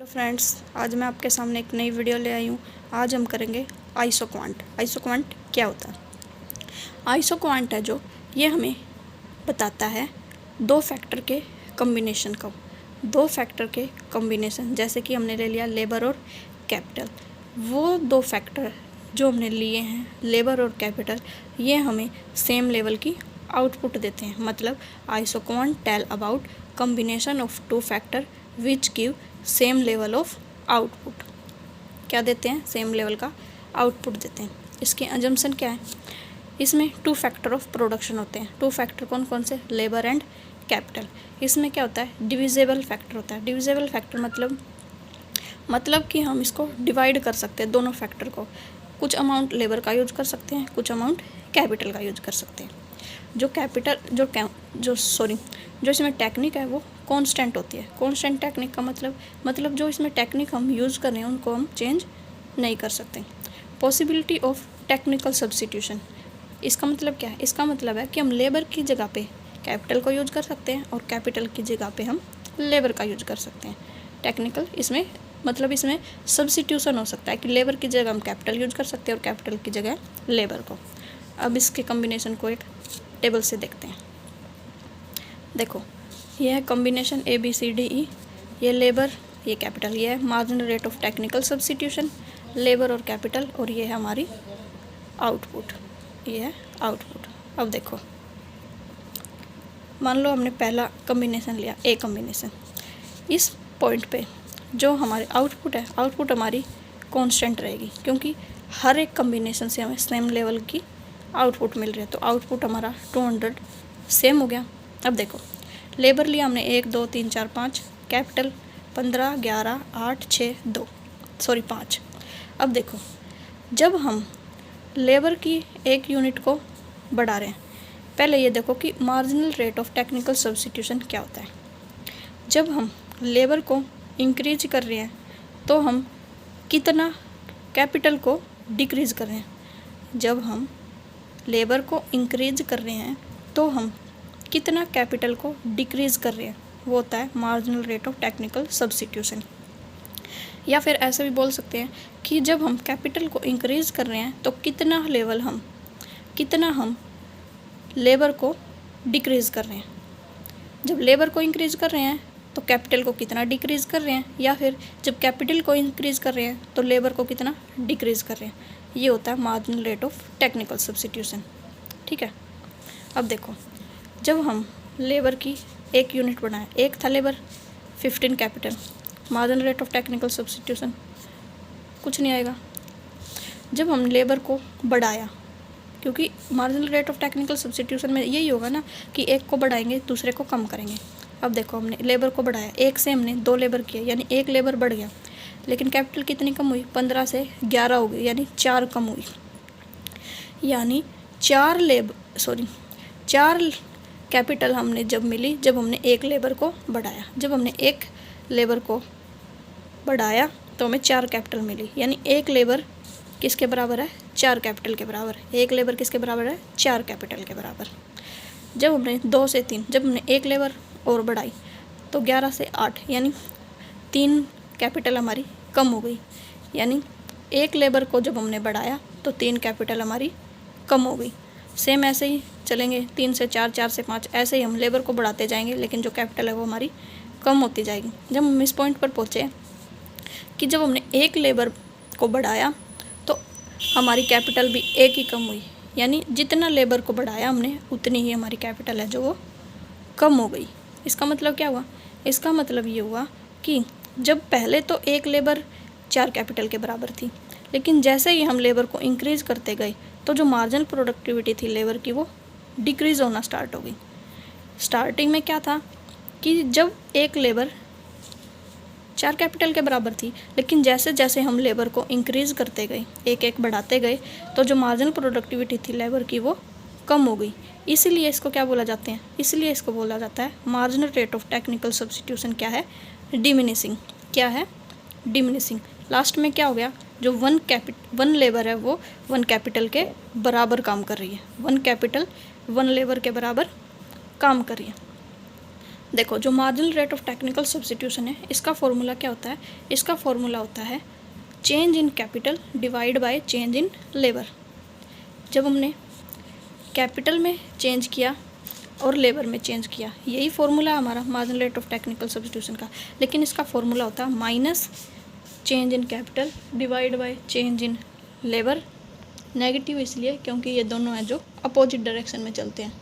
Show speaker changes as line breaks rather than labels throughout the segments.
Hello friends, आज मैं आपके सामने एक नई वीडियो ले आई हूँ। आज हम करेंगे आइसोक्वांट। आइसोक्वांट क्या होता है? आइसोक्वांट है जो ये हमें बताता है दो फैक्टर के कॉम्बिनेशन को। दो फैक्टर के कॉम्बिनेशन, जैसे कि हमने ले लिया लेबर और कैपिटल। वो दो फैक्टर जो हमने लिए हैं, लेबर और कैपिटल, ये हमें सेम लेवल की आउटपुट देते हैं। मतलब isoquant tell about combination of two factor which give same level of output. क्या देते हैं? सेम लेवल का आउटपुट देते हैं। इसके अजम्पशन क्या है? इसमें टू फैक्टर ऑफ प्रोडक्शन होते हैं। टू फैक्टर कौन कौन से? Labour and capital. इसमें क्या होता है? डिविजिबल फैक्टर होता है। डिविजिबल फैक्टर मतलब कि हम इसको डिवाइड कर सकते हैं दोनों फैक्टर को। कुछ अमाउंट लेबर का यूज कर सकते हैं, कुछ अमाउंट कैपिटल का यूज कर सकते हैं। जो इसमें टेक्निक है वो कांस्टेंट होती है। कांस्टेंट टेक्निक का मतलब जो इसमें टेक्निक हम यूज़ कर रहे हैं उनको हम चेंज नहीं कर सकते। पॉसिबिलिटी ऑफ टेक्निकल सब्स्टिट्यूशन, इसका मतलब क्या है? इसका मतलब है कि हम लेबर की जगह पे कैपिटल को यूज कर सकते हैं और कैपिटल की जगह पे हम लेबर का यूज कर सकते हैं। टेक्निकल इसमें सब्स्टिट्यूशन हो सकता है कि लेबर की जगह हम कैपिटल यूज कर सकते हैं और कैपिटल की जगह लेबर को। अब इसके कॉम्बिनेशन को एक टेबल से देखते हैं। देखो, यह है कॉम्बिनेशन ABCDE। ये लेबर, ये कैपिटल, ये है marginal rate of technical substitution, labour और कैपिटल, और ये है हमारी आउटपुट। ये है आउटपुट। अब देखो, मान लो हमने पहला कॉम्बिनेशन लिया, ए कॉम्बिनेशन। इस पॉइंट पे जो हमारे आउटपुट है, आउटपुट हमारी कांस्टेंट रहेगी, क्योंकि हर एक कॉम्बिनेशन से हमें सेम लेवल की आउटपुट मिल रही है। तो आउटपुट हमारा 200 सेम हो गया। अब देखो, लेबर लिया हमने 1 2 3 4 5, कैपिटल 15 11 8 6 2 5। अब देखो, जब हम लेबर की एक यूनिट को बढ़ा रहे हैं, पहले ये देखो कि marginal rate of technical substitution क्या होता है। जब हम लेबर को इंक्रीज कर रहे हैं तो हम कितना कैपिटल को डिक्रीज़ कर रहे हैं। जब हम लेबर को इंक्रीज कर रहे हैं तो हम कितना कैपिटल को डिक्रीज़ कर रहे हैं, वो होता है marginal rate of technical substitution. या फिर ऐसे भी बोल सकते हैं कि जब हम कैपिटल को इंक्रीज़ कर रहे हैं तो कितना हम लेबर को डिक्रीज़ कर रहे हैं। जब लेबर को इंक्रीज़ कर रहे हैं तो कैपिटल को कितना डिक्रीज़ कर रहे हैं, या फिर जब कैपिटल को इंक्रीज़ कर रहे हैं तो लेबर को कितना डिक्रीज़ कर रहे हैं। ये होता है marginal rate of technical substitution. ठीक है। अब देखो, जब हम लेबर की एक यूनिट बनाए, एक था labour, 15 capital, marginal rate of technical substitution कुछ नहीं आएगा। जब हम लेबर को बढ़ाया, क्योंकि marginal rate of technical substitution में यही होगा ना कि एक को बढ़ाएंगे दूसरे को कम करेंगे। अब देखो, हमने लेबर को बढ़ाया, एक से हमने 2 लेबर किया, यानी एक लेबर बढ़ गया, लेकिन कैपिटल कितनी कम हुई? 15 से 11 हो गई, यानी 4 कम हुई। यानी 4 कैपिटल हमने जब मिली जब हमने एक लेबर को बढ़ाया। जब हमने एक लेबर को बढ़ाया तो हमें 4 कैपिटल मिली, यानी एक लेबर किसके बराबर है? 4 कैपिटल के बराबर। एक लेबर किसके बराबर है? 4 कैपिटल के बराबर। जब हमने 2 से 3, जब हमने एक लेबर और बढ़ाई तो 11 से 8, यानी 3 कैपिटल हमारी कम हो गई। यानी एक लेबर को जब हमने बढ़ाया तो 3 कैपिटल हमारी कम हो गई। सेम ऐसे ही चलेंगे, 3 से 4, 4 से 5, ऐसे ही हम लेबर को बढ़ाते जाएंगे, लेकिन जो कैपिटल है वो हमारी कम होती जाएगी। जब हम इस पॉइंट पर पहुँचे कि जब हमने एक लेबर को बढ़ाया तो हमारी कैपिटल भी एक ही कम हुई, यानी जितना लेबर को बढ़ाया हमने उतनी ही हमारी कैपिटल है जो वो कम हो गई। इसका मतलब क्या हुआ? इसका मतलब ये हुआ कि जब पहले तो एक लेबर 4 कैपिटल के बराबर थी, लेकिन जैसे ही हम लेबर को इंक्रीज़ करते गए तो जो मार्जिनल प्रोडक्टिविटी थी लेबर की वो डिक्रीज़ होना स्टार्ट हो गई। स्टार्टिंग में क्या था कि जब एक लेबर 4 कैपिटल के बराबर थी, लेकिन जैसे जैसे हम लेबर को इंक्रीज़ करते गए, एक एक बढ़ाते गए, तो जो मार्जिनल प्रोडक्टिविटी थी लेबर की वो कम हो गई। इसीलिए इसको क्या बोला जाते हैं? इसलिए इसको बोला जाता है marginal rate of technical substitution क्या है? डिमिनिशिंग। क्या है? डिमिनिशिंग। लास्ट में क्या हो गया? जो 1 लेबर है वो 1 कैपिटल के बराबर काम कर रही है। 1 कैपिटल 1 लेबर के बराबर काम कर रही है। देखो जो marginal rate of technical substitution है, इसका फॉर्मूला क्या होता है? इसका फॉर्मूला होता है change in capital divide by change in labour. जब हमने कैपिटल में चेंज किया और लेबर में चेंज किया, यही फॉर्मूला हमारा marginal rate of technical substitution का। लेकिन इसका फॉर्मूला होता है minus change in capital divide by change in labour. Negative इसलिए क्योंकि ये दोनों हैं जो अपोजिट डायरेक्शन में चलते हैं।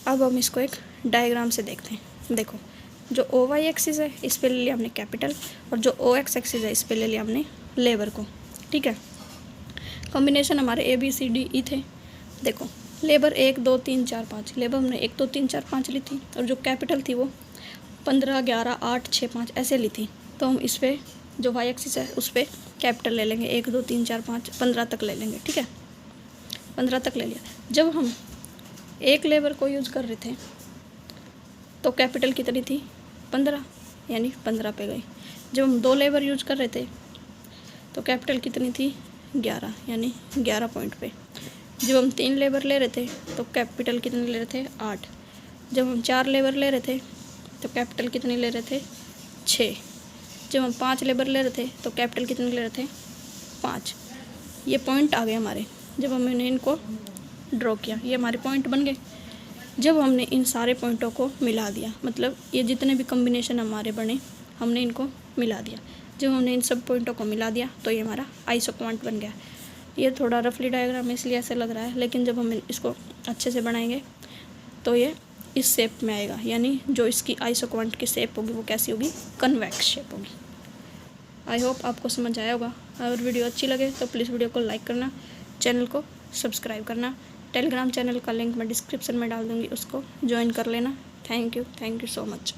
अब हम इसको एक डायग्राम से देखते हैं। देखो जो ओ वाई एक्सिस है इस पे ले लिया हमने कैपिटल, और जो ओ एक्स एक्सिस है इस पे ले लिया हमने लेबर को। ठीक है, कॉम्बिनेशन हमारे A B C D E थे। देखो लेबर 1 2 3 4 5, लेबर हमने 1 2 3 4 5 ली थी, और जो कैपिटल थी वो 15 11 8 6 5 ऐसे ली थी। तो हम इस पर जो वाई एक्सिस है उस पर कैपिटल ले लेंगे, 1 2 3 4 5 15 तक ले लेंगे। ठीक है, 15 तक ले लिया। जब हम एक लेबर को यूज़ कर रहे थे तो कैपिटल कितनी थी? 15, यानी 15 पे गई। जब हम 2 लेबर यूज़ कर रहे थे तो कैपिटल कितनी थी? 11, यानी 11 पॉइंट पे। जब हम 3 लेबर ले रहे थे तो कैपिटल कितने ले रहे थे? 8। जब हम 4 लेबर ले रहे थे तो कैपिटल कितने ले रहे थे? 6। जब हम 5 लेबर ले रहे थे तो कैपिटल कितने ले रहे थे? 5। ये पॉइंट आ गए हमारे। जब हमने इनको ड्रॉ किया, ये हमारे पॉइंट बन गए। जब हमने इन सारे पॉइंटों को मिला दिया, मतलब ये जितने भी कॉम्बिनेशन हमारे बने हमने इनको मिला दिया। जब हमने इन सब पॉइंटों को मिला दिया तो ये हमारा आइसोक्वांट बन गया। ये थोड़ा रफली डायग्राम है इसलिए ऐसे लग रहा है, लेकिन जब हम इसको अच्छे से बनाएंगे तो ये इस शेप में आएगा, यानी जो इसकी आइसोक्वांट की शेप होगी वो कैसी होगी? कन्वेक्स शेप होगी। आई होप आपको समझ आया होगा। अगर वीडियो अच्छी लगे तो प्लीज़ वीडियो को लाइक करना, चैनल को सब्सक्राइब करना। टेलीग्राम चैनल का लिंक मैं डिस्क्रिप्शन में डाल दूँगी, उसको ज्वाइन कर लेना। Thank you so much.